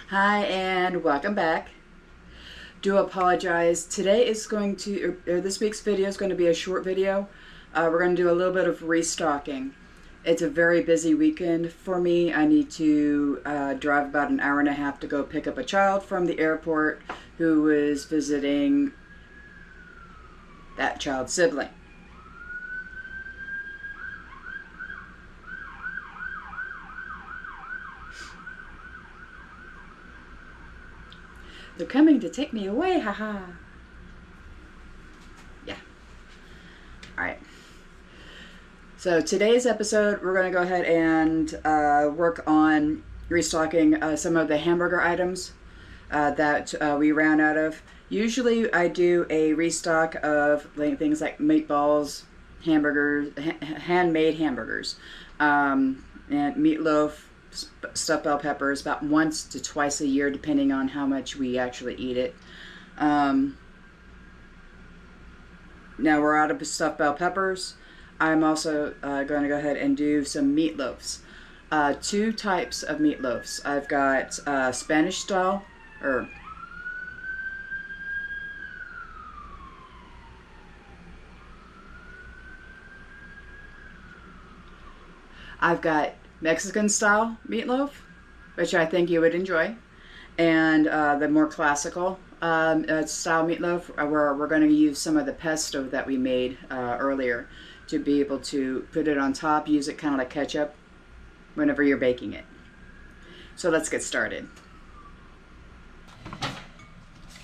Hi and welcome back. Do apologize. Today is going to, or this week's video is going to be a short video. We're going to do a little bit of restocking. It's a very busy weekend for me. I need to drive about an hour and a half to go pick up a child from the airport who is visiting that child's sibling. They're coming to take me away, haha. Yeah. Alright. So today's episode, we're going to go ahead and work on restocking some of the hamburger items that we ran out of. Usually I do a restock of things like meatballs, hamburgers, handmade hamburgers, and meatloaf, stuffed bell peppers about once to twice a year depending on how much we actually eat it. Now we're out of stuffed bell peppers. I'm also going to go ahead and do some meatloafs. Two types of meatloafs. I've got Spanish style, or I've got Mexican style meatloaf, which I think you would enjoy, and the more classical style meatloaf, where we're going to use some of the pesto that we made earlier to be able to put it on top, use it kind of like ketchup whenever you're baking it. So let's get started.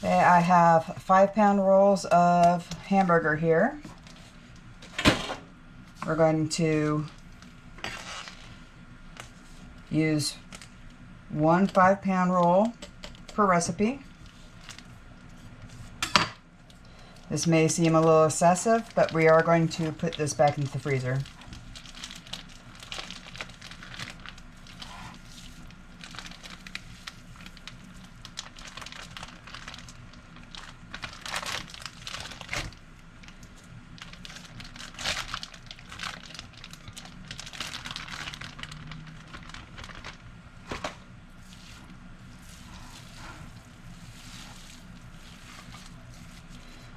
Okay, I have 5-pound rolls of hamburger here. We're going to use 1 5-pound roll per recipe. This may seem a little excessive, but we are going to put this back into the freezer.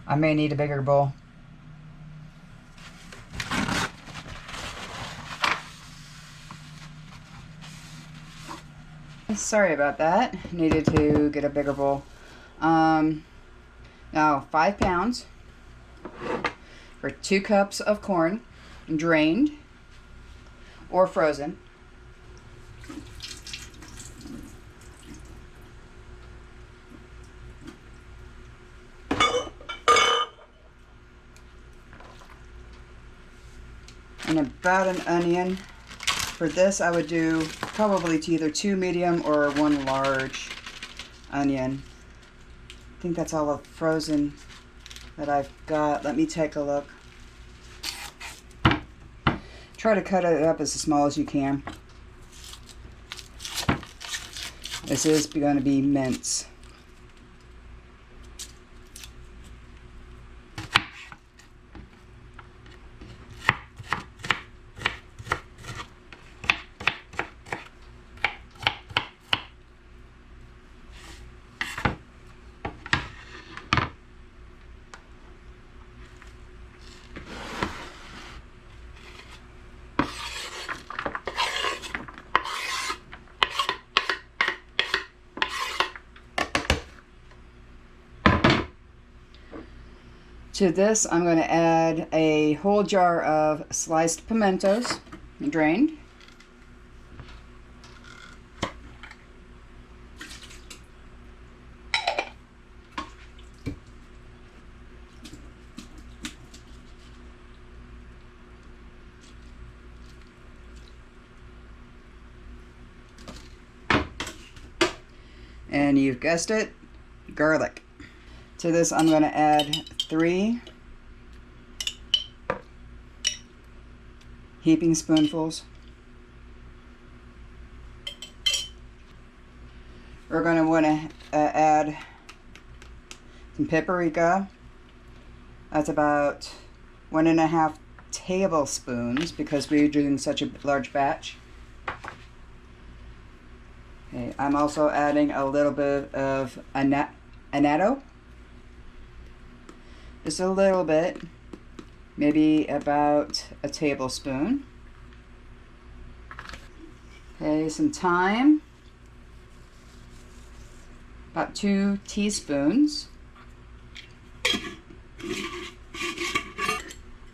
I may need a bigger bowl. Sorry about that. Needed to get a bigger bowl. Now 5 pounds for 2 cups of corn, drained or frozen. And about an onion. For this I would do probably to either 2 medium or 1 large onion. I think that's all of frozen that I've got. Let me take a look. Try to cut it up as small as you can. This is going to be mince. To this, I'm going to add a whole jar of sliced pimentos, drained. And you've guessed it, garlic. To this, I'm going to add 3 heaping spoonfuls. We're going to want to add some paprika. That's about 1.5 tablespoons because we're doing such a large batch. Okay, I'm also adding a little bit of annatto. Just a little bit, maybe about a tablespoon. Okay, some thyme, about 2 teaspoons.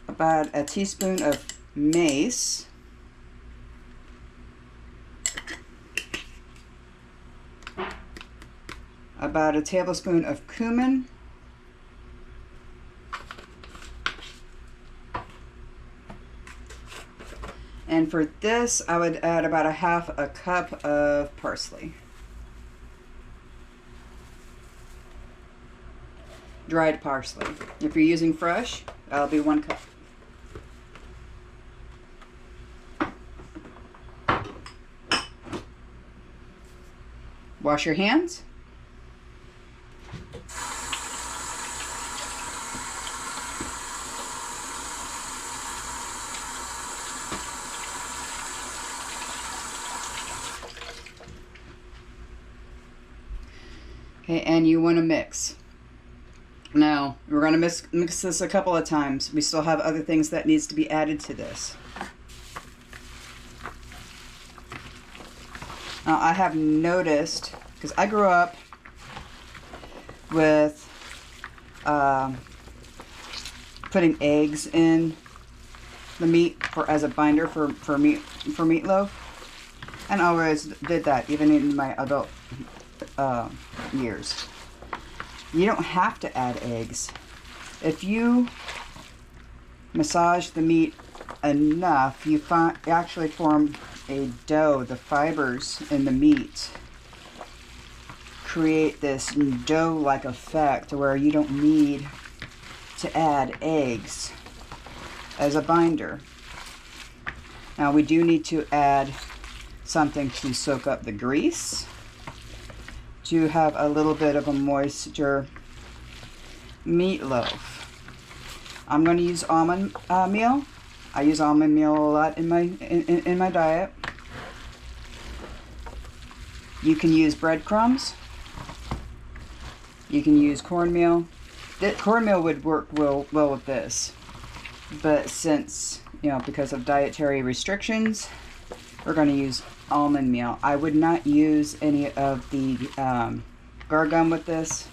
About a teaspoon of mace. About a tablespoon of cumin. And for this, I would add about a half a cup of parsley. Dried parsley. If you're using fresh, that'll be 1 cup. Wash your hands. Okay, and you want to mix. Now, we're going to mix this a couple of times. We still have other things that needs to be added to this. Now, I have noticed, because I grew up with putting eggs in the meat as a binder for meatloaf, and I always did that even in my adult years. You don't have to add eggs. If you massage the meat enough, you actually form a dough. The fibers in the meat create this dough-like effect where you don't need to add eggs as a binder. Now we do need to add something to soak up the grease, to have a little bit of a moisture meatloaf. I'm going to use almond meal. I use almond meal a lot in my diet. You can use breadcrumbs. You can use cornmeal. Cornmeal would work well with this, but since, because of dietary restrictions, we're going to use almond meal. I would not use any of the gar gum with this.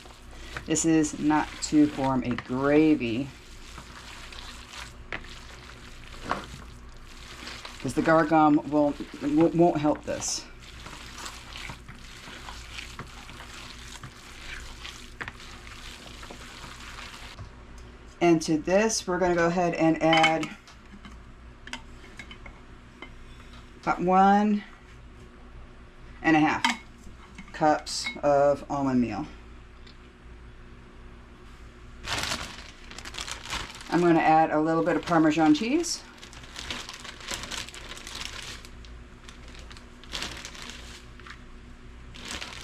This is not to form a gravy, because the gar gum won't help this. And to this, we're going to go ahead and add about 1.5 cups of almond meal. I'm going to add a little bit of Parmesan cheese.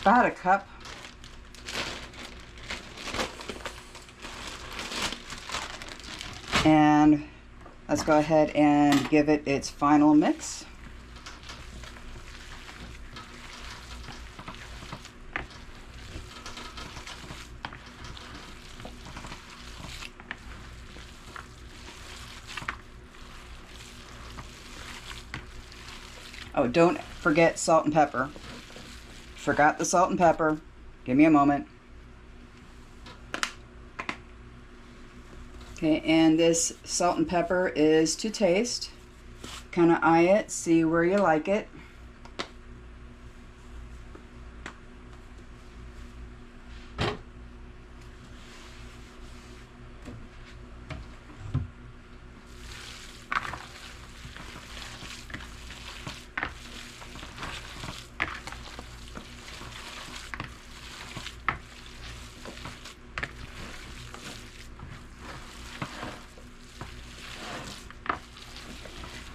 About a cup. And let's go ahead and give it its final mix. Oh, don't forget salt and pepper. Forgot the salt and pepper. Give me a moment. Okay, and this salt and pepper is to taste. Kind of eye it, see where you like it.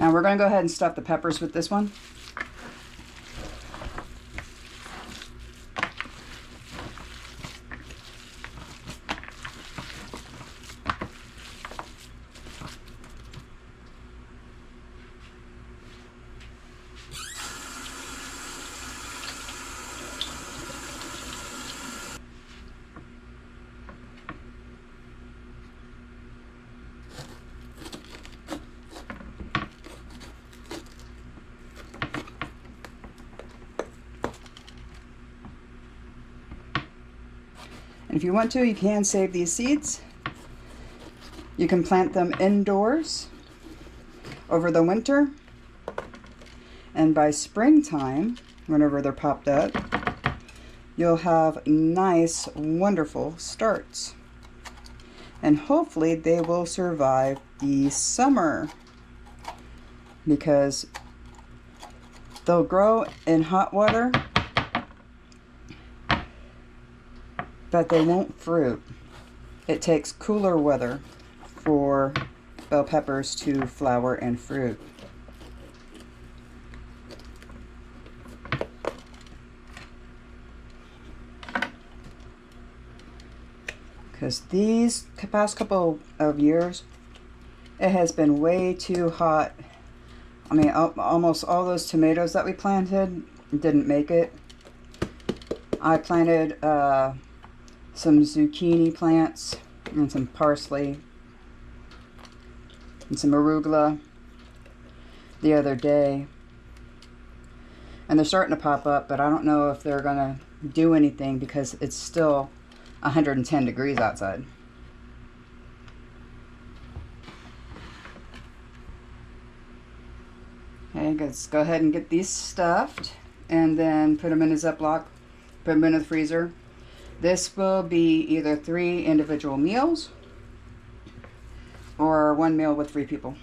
Now we're going to go ahead and stuff the peppers with this one. And if you want to, you can save these seeds. You can plant them indoors over the winter. And by springtime, whenever they're popped up, you'll have nice, wonderful starts. And hopefully they will survive the summer, because they'll grow in hot water, but they won't fruit. It takes cooler weather for bell peppers to flower and fruit. Because these past couple of years, it has been way too hot. I mean, almost all those tomatoes that we planted didn't make it. I planted some zucchini plants and some parsley and some arugula the other day. And they're starting to pop up, but I don't know if they're going to do anything because it's still 110 degrees outside. Okay, let's go ahead and get these stuffed and then put them in a Ziploc, put them in the freezer. This will be either 3 individual meals or 1 meal with 3 people.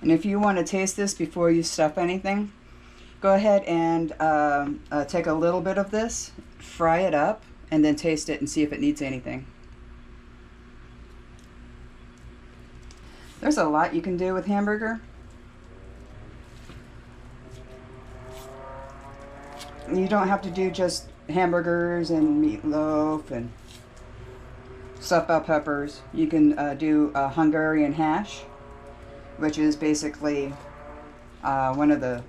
And if you want to taste this before you stuff anything, go ahead and take a little bit of this, fry it up, and then taste it and see if it needs anything. There's a lot you can do with hamburger. You don't have to do just hamburgers and meatloaf and stuffed bell peppers. You can do a Hungarian hash, which is basically one of the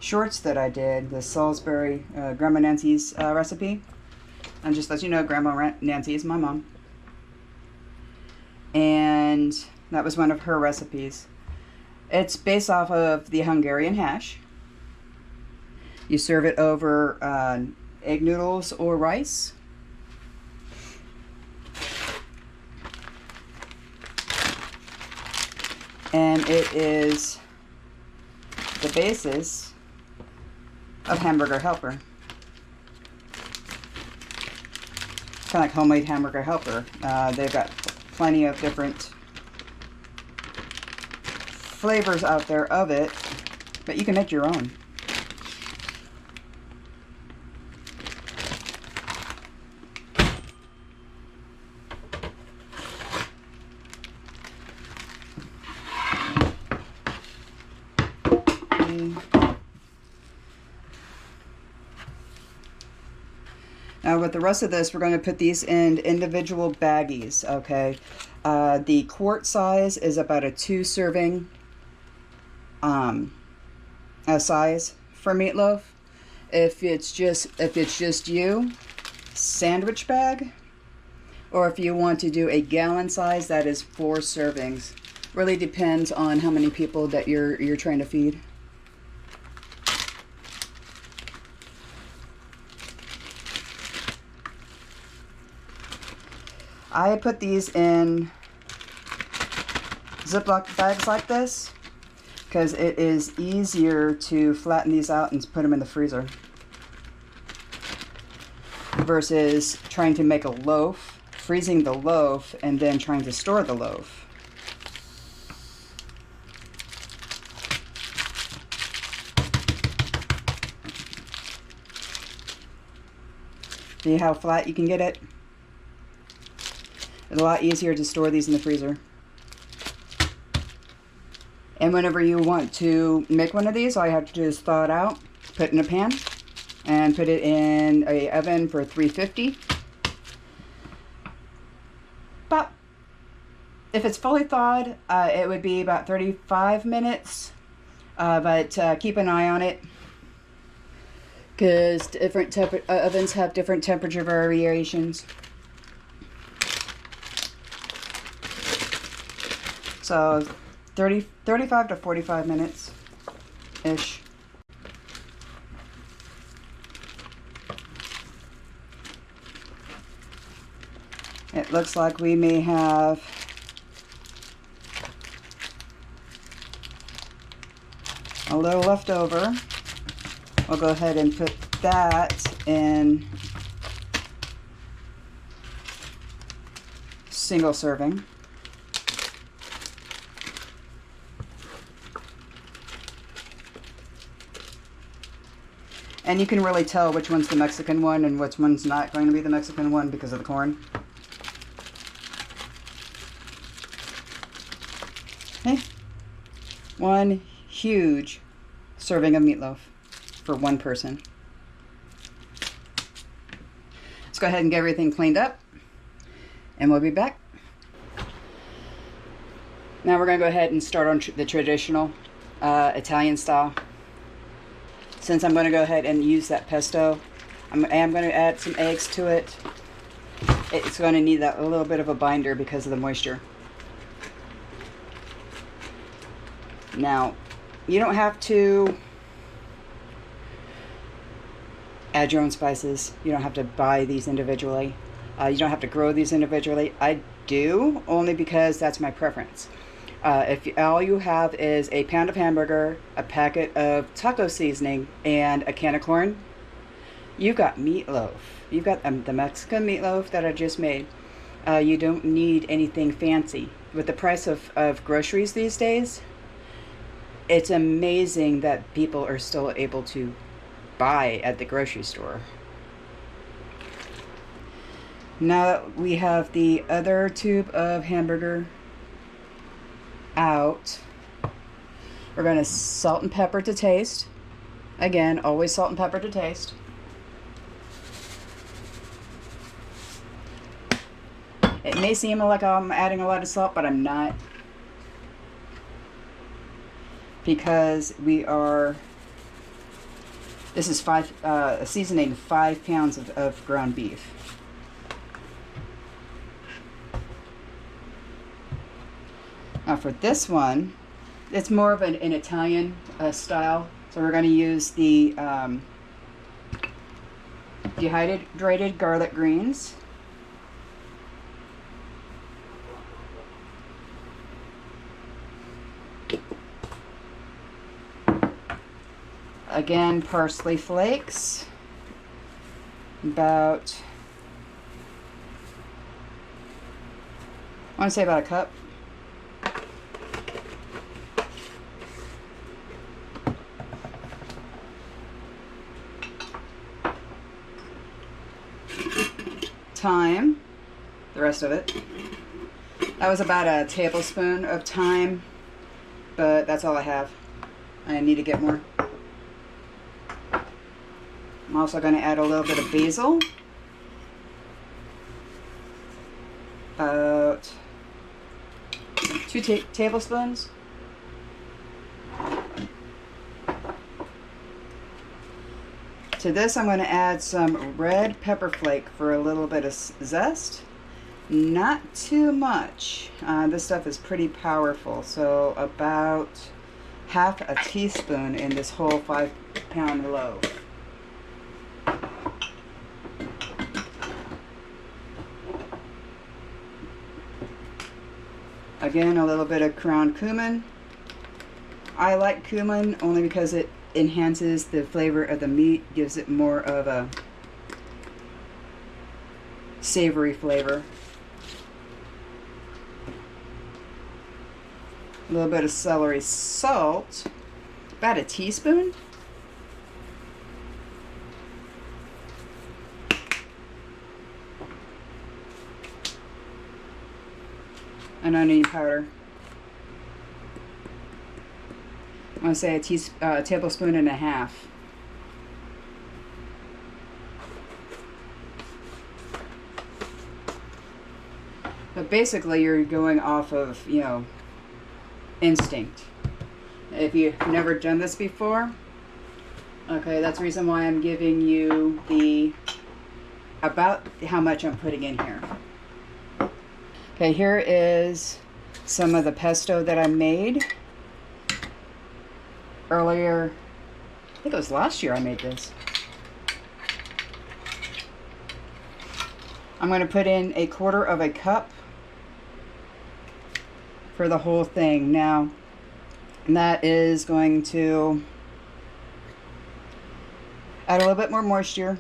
shorts that I did, the Salisbury Grandma Nancy's recipe. And just let you know, Grandma Nancy is my mom. And that was one of her recipes. It's based off of the Hungarian hash. You serve it over egg noodles or rice. And it is the basis of Hamburger Helper. Kind of like homemade Hamburger Helper. They've got plenty of different flavors out there of it, but you can make your own. Now with the rest of this, we're going to put these in individual baggies, okay? The quart size is about a 2 serving size for meatloaf. If it's just you, sandwich bag. Or if you want to do a gallon size, that is 4 servings. Really depends on how many people that you're trying to feed. I put these in Ziploc bags like this because it is easier to flatten these out and put them in the freezer versus trying to make a loaf, freezing the loaf, and then trying to store the loaf. See how flat you can get it? It's a lot easier to store these in the freezer. And whenever you want to make one of these, all you have to do is thaw it out, put it in a pan, and put it in an oven for 350. But if it's fully thawed, it would be about 35 minutes. But keep an eye on it, because different ovens have different temperature variations. So 35 to 45 minutes-ish. It looks like we may have a little left over. We'll go ahead and put that in single serving. And you can really tell which one's the Mexican one and which one's not going to be the Mexican one because of the corn. Okay. One huge serving of meatloaf for one person. Let's go ahead and get everything cleaned up and we'll be back. Now we're going to go ahead and start on the traditional Italian style. Since I'm going to go ahead and use that pesto, I am going to add some eggs to it. It's going to need a little bit of a binder because of the moisture. Now, you don't have to add your own spices. You don't have to buy these individually. You don't have to grow these individually. I do, only because that's my preference. If all you have is a pound of hamburger, a packet of taco seasoning, and a can of corn, you've got meatloaf. You've got the Mexican meatloaf that I just made. You don't need anything fancy. With the price of groceries these days, it's amazing that people are still able to buy at the grocery store. Now that we have the other tube of hamburger out, we're going to salt and pepper to taste. Again, always salt and pepper to taste. It may seem like I'm adding a lot of salt, but I'm not. Because this is seasoning 5 pounds of ground beef. Now for this one, it's more of an Italian style. So we're going to use the dehydrated garlic greens. Again, parsley flakes, about, I want to say about a cup. Thyme, the rest of it. That was about a tablespoon of thyme, but that's all I have. I need to get more. I'm also going to add a little bit of basil. About 2 tablespoons. To this I'm going to add some red pepper flake for a little bit of zest. Not too much. This stuff is pretty powerful, so about half a teaspoon in this whole 5-pound loaf. Again, a little bit of ground cumin. I like cumin only because it enhances the flavor of the meat, gives it more of a savory flavor. A little bit of celery salt, about a teaspoon. And onion powder. I want to say a tablespoon and a half. But basically you're going off of, instinct. If you've never done this before, okay, that's the reason why I'm giving you about how much I'm putting in here. Okay, here is some of the pesto that I made earlier. I think it was last year I made this. I'm going to put in 1/4 cup for the whole thing. Now, that is going to add a little bit more moisture,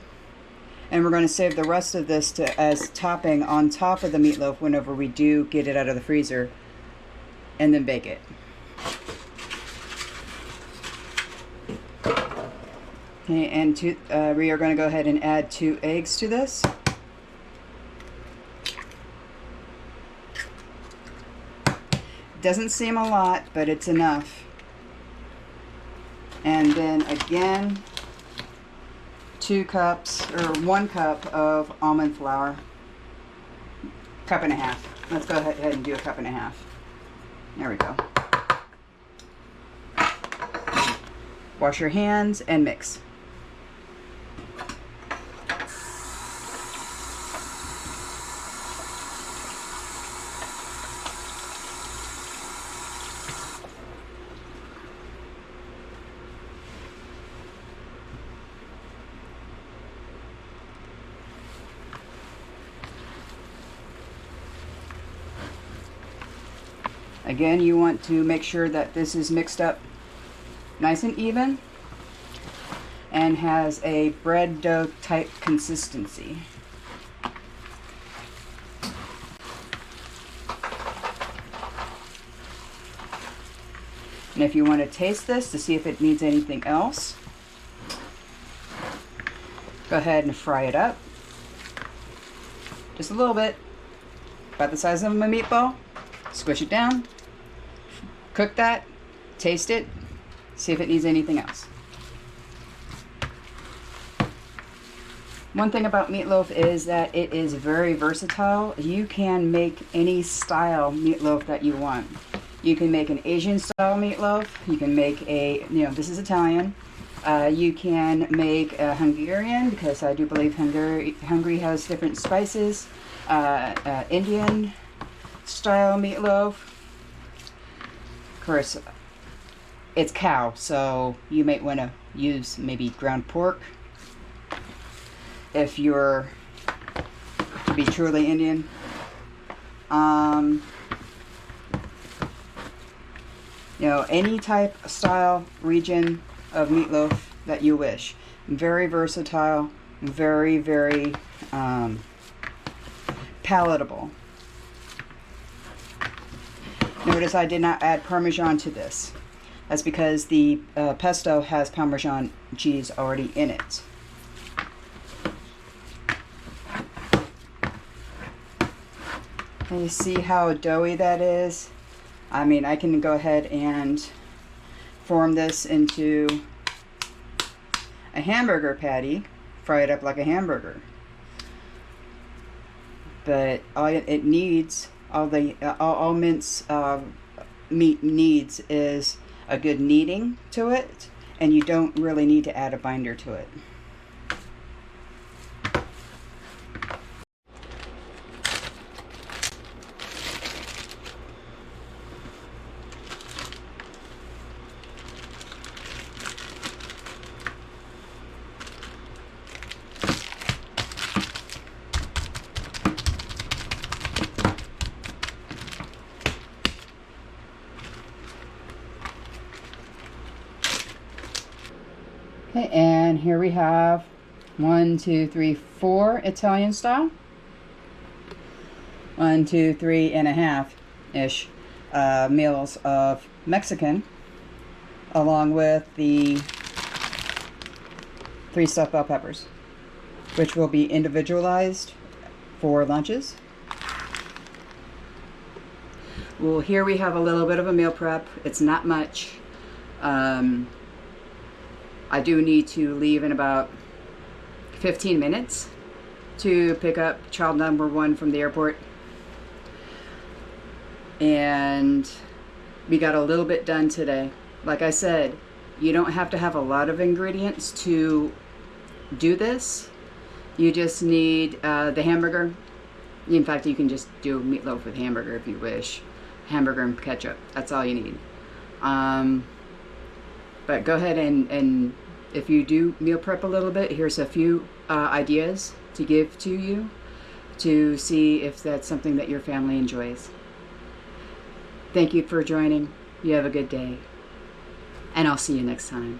and we're going to save the rest of this as topping on top of the meatloaf whenever we do get it out of the freezer, and then bake it. Okay, and we are going to go ahead and add 2 eggs to this. Doesn't seem a lot, but it's enough. And then again, 2 cups or 1 cup of almond flour. 1.5 cups. Let's go ahead and do 1.5 cups. There we go. Wash your hands and mix. Again, you want to make sure that this is mixed up nice and even and has a bread dough type consistency. And if you want to taste this to see if it needs anything else, go ahead and fry it up. Just a little bit, about the size of a meatball. Squish it down, cook that, taste it, see if it needs anything else. One thing about meatloaf is that it is very versatile. You can make any style meatloaf that you want. You can make an Asian style meatloaf. You can make a, this is Italian. You can make a Hungarian, because I do believe Hungary has different spices. Indian style meatloaf. Of course, it's cow, so you might want to use maybe ground pork if you're to be truly Indian. Any type, style, region of meatloaf that you wish. Very versatile, very, very palatable. Notice I did not add Parmesan to this. That's because the pesto has Parmesan cheese already in it. And you see how doughy that is? I mean, I can go ahead and form this into a hamburger patty, fry it up like a hamburger. But all it needs, all mince meat needs is a good kneading to it, and you don't really need to add a binder to it. Okay, and here we have 1, 2, 3, 4 Italian style. 1, 2, 3.5-ish meals of Mexican, along with the 3 stuffed bell peppers, which will be individualized for lunches. Well, here we have a little bit of a meal prep. It's not much. I do need to leave in about 15 minutes to pick up child number 1 from the airport. And we got a little bit done today. Like I said, you don't have to have a lot of ingredients to do this. You just need the hamburger. In fact, you can just do meatloaf with hamburger if you wish. hamburger and ketchup. That's all you need. But go ahead and if you do meal prep a little bit, here's a few ideas to give to you to see if that's something that your family enjoys. Thank you for joining. You have a good day. And I'll see you next time.